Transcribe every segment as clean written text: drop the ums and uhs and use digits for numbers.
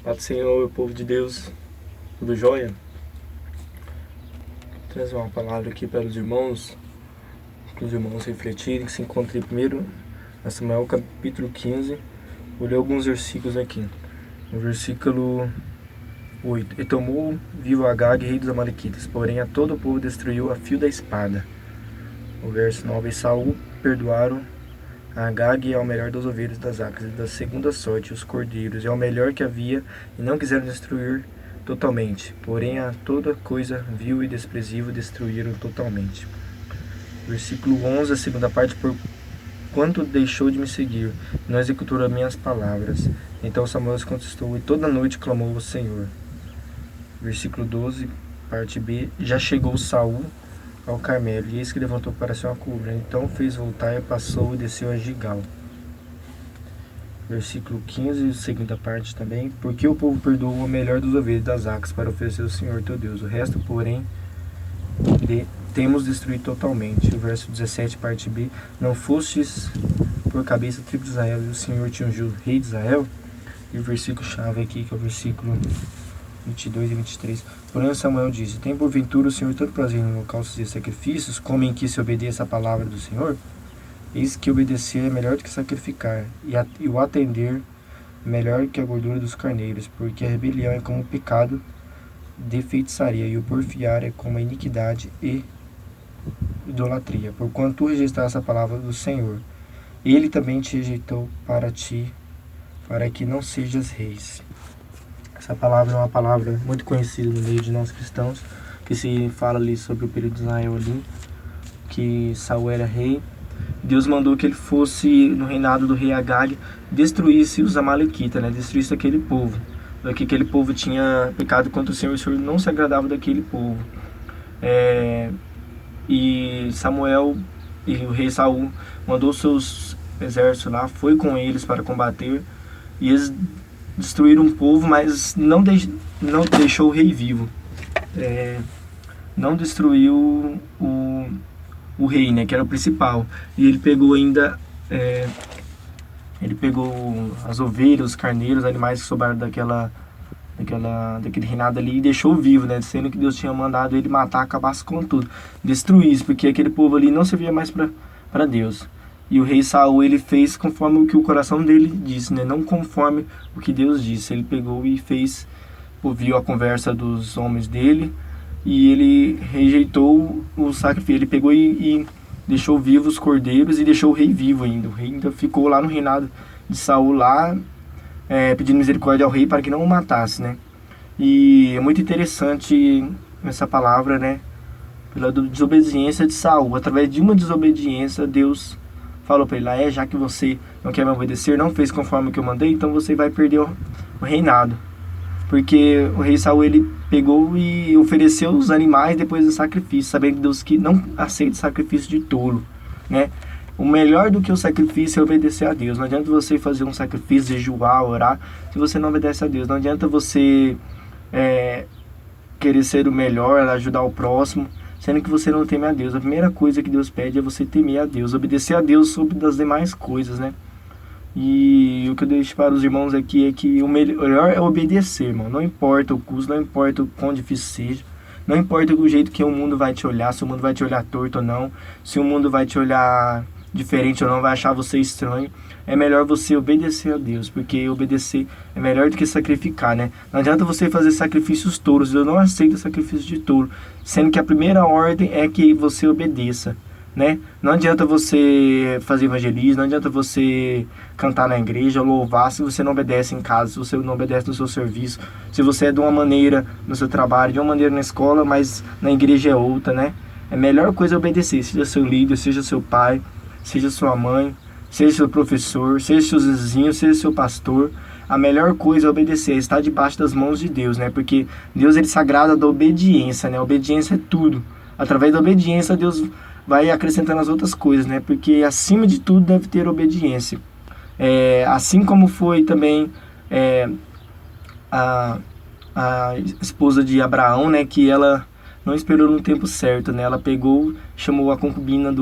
Paz do Senhor, povo de Deus, tudo jóia? Vou trazer uma palavra aqui para os irmãos refletirem, que se encontrem primeiro na Samuel capítulo 15. Vou ler alguns versículos aqui. No versículo 8: E tomou vivo Agag, rei dos Amalequitas, porém a todo o povo destruiu a fio da espada. O verso 9: E Saul perdoaram a Agag e ao melhor das ovelhas das vacas, e da segunda sorte os cordeiros, e ao melhor que havia, e não quiseram destruir totalmente. Porém a toda coisa vil e desprezível destruíram totalmente. Versículo 11, a segunda parte: Por quanto deixou de me seguir, não executou as minhas palavras. Então Samuel se contestou, e toda noite clamou ao Senhor. Versículo 12, parte B: Já chegou Saul ao Carmelo, e eis que levantou para si uma coluna. Então fez voltar, e passou e desceu a Gigal. Versículo 15, segunda parte também: Porque o povo perdoou o melhor dos ovelhas das vacas para oferecer ao Senhor teu Deus. O resto, porém, temos destruído totalmente. O verso 17, parte B: Não fostes por cabeça a tribo de Israel, e o Senhor te ungiu rei de Israel. E o versículo chave aqui, que é o versículo 22 e 23. Porém Samuel disse: Tem porventura o Senhor tanto prazer em holocaustos e sacrifícios, como em que se obedeça a palavra do Senhor? Eis que obedecer é melhor do que sacrificar, e o atender melhor que a gordura dos carneiros, porque a rebelião é como o pecado de feitiçaria, e o porfiar é como a iniquidade e idolatria. Porquanto tu rejeitaste a palavra do Senhor, ele também te rejeitou para ti, para que não sejas reis. Essa palavra é uma palavra muito conhecida no meio de nós cristãos, que se fala ali sobre o período de Israel ali, que Saul era rei. Deus mandou que ele fosse, no reinado do rei Agag, destruísse os amalequitas, né? Destruísse aquele povo. Que aquele povo tinha pecado contra o Senhor não se agradava daquele povo. E Samuel e o rei Saul mandou seus exércitos lá, foi com eles para combater, e eles destruíram o povo, mas não deixou o rei vivo. Não destruiu o rei, né, que era o principal. E ele pegou ainda ele pegou as ovelhas, os carneiros, os animais que sobraram daquele reinado ali, e deixou vivo, né, sendo que Deus tinha mandado ele matar, acabasse com tudo, destruísse, porque aquele povo ali não servia mais para Deus. E o rei Saul, ele fez conforme o que o coração dele disse, né, não conforme o que Deus disse. Ele pegou e ouviu a conversa dos homens dele, e ele rejeitou o sacrifício. Ele pegou e deixou vivos os cordeiros, e deixou o rei vivo ainda. O rei ainda ficou lá no reinado de Saul, lá, pedindo misericórdia ao rei para que não o matasse, né? E é muito interessante essa palavra, né? Pela desobediência de Saul. Através de uma desobediência, Deus falou para ele: já que você não quer me obedecer, não fez conforme o que eu mandei, então você vai perder o reinado. Porque o rei Saul, ele pegou e ofereceu os animais depois do sacrifício, sabendo que Deus que não aceita sacrifício de tolo, né? O melhor do que o sacrifício é obedecer a Deus. Não adianta você fazer um sacrifício, jejuar, orar, se você não obedece a Deus. Não adianta você querer ser o melhor, ajudar o próximo, sendo que você não teme a Deus. A primeira coisa que Deus pede é você temer a Deus, obedecer a Deus sobre das demais coisas, né? E o que eu deixo para os irmãos aqui é que o melhor é obedecer, irmão. Não importa o custo, não importa o quão difícil seja, não importa o jeito que o mundo vai te olhar, se o mundo vai te olhar torto ou não, se o mundo vai te olhar diferente ou não, vai achar você estranho. É melhor você obedecer a Deus, porque obedecer é melhor do que sacrificar, né? Não adianta você fazer sacrifícios touros. Eu não aceito sacrifício de touro, sendo que a primeira ordem é que você obedeça, né? Não adianta você fazer evangelismo, não adianta você cantar na igreja, louvar, se você não obedece em casa, se você não obedece no seu serviço, se você é de uma maneira no seu trabalho, de uma maneira na escola, mas na igreja é outra, né? A melhor coisa é obedecer, seja seu líder, seja seu pai, seja sua mãe, seja seu professor, seja seus vizinhos, seja seu pastor. A melhor coisa é obedecer, é estar debaixo das mãos de Deus, né? Porque Deus, ele se agrada da obediência, né? A obediência é tudo. Através da obediência, Deus vai acrescentando as outras coisas, né? Porque acima de tudo deve ter obediência. Assim como foi também a esposa de Abraão, né? Que ela não esperou no tempo certo, né? Ela pegou, chamou a concubina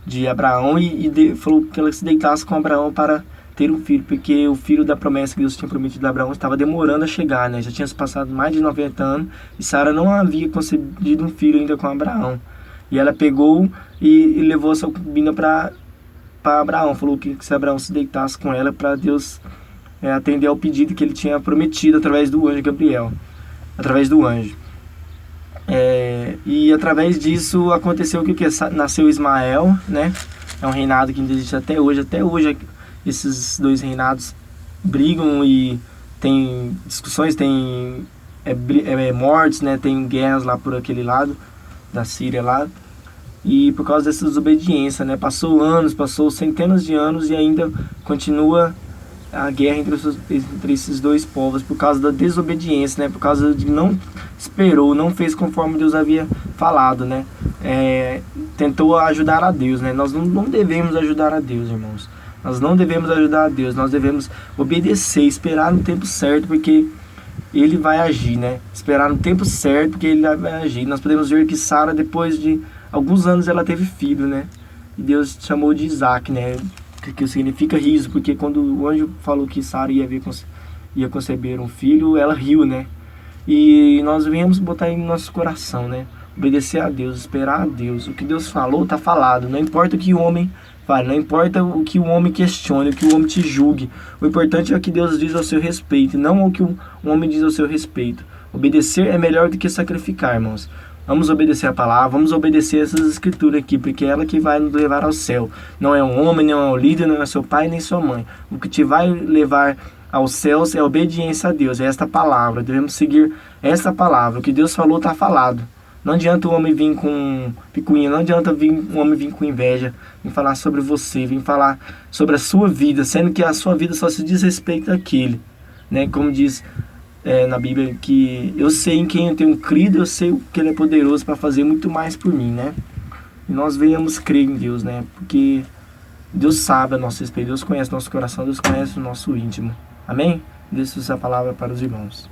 de Abraão e falou que ela se deitasse com Abraão para ter um filho, porque o filho da promessa que Deus tinha prometido a Abraão estava demorando a chegar, né? Já tinha se passado mais de 90 anos e Sara não havia concebido um filho ainda com Abraão. E ela pegou e levou a sua concubina para Abraão, falou que se Abraão se deitasse com ela para Deus atender ao pedido que ele tinha prometido através do anjo Gabriel, através do anjo. E através disso aconteceu que nasceu Ismael, né? É um reinado que ainda existe até hoje esses dois reinados brigam e tem discussões, tem mortes, né? Tem guerras lá por aquele lado da Síria lá. E por causa dessa desobediência, né? Passou centenas de anos e ainda continua a guerra entre esses dois povos por causa da desobediência, né? Por causa de não esperou, não fez conforme Deus havia falado, né? Tentou ajudar a Deus, né? Nós não devemos ajudar a Deus, irmãos. Nós não devemos ajudar a Deus, nós devemos obedecer, esperar no tempo certo, porque Ele vai agir, né? Esperar no tempo certo, porque Ele vai agir. Nós podemos ver que Sara, depois de alguns anos, ela teve filho, né? E Deus chamou de Isaac, né? Que significa riso, porque quando o anjo falou que Sara ia conceber um filho, ela riu, né? E nós devemos botar em nosso coração, né? Obedecer a Deus, esperar a Deus. O que Deus falou, está falado. Não importa o que o homem fale, não importa o que o homem questione, o que o homem te julgue. O importante é o que Deus diz ao seu respeito, não o que o homem diz ao seu respeito. Obedecer é melhor do que sacrificar, irmãos. Vamos obedecer a palavra, vamos obedecer essas escrituras aqui, porque é ela que vai nos levar ao céu. Não é um homem, não é um líder, não é seu pai, nem sua mãe. O que te vai levar aos céus é a obediência a Deus, é esta palavra. Devemos seguir esta palavra. O que Deus falou está falado. Não adianta o homem vir com picuinha, não adianta o homem vir com inveja, vir falar sobre você, vir falar sobre a sua vida, sendo que a sua vida só se diz respeito àquele, né? Como diz na Bíblia, que eu sei em quem eu tenho crido, eu sei que Ele é poderoso para fazer muito mais por mim, né? E nós venhamos crer em Deus, né? Porque Deus sabe a nosso respeito, Deus conhece o nosso coração, Deus conhece o nosso íntimo. Amém? Deixo essa palavra para os irmãos.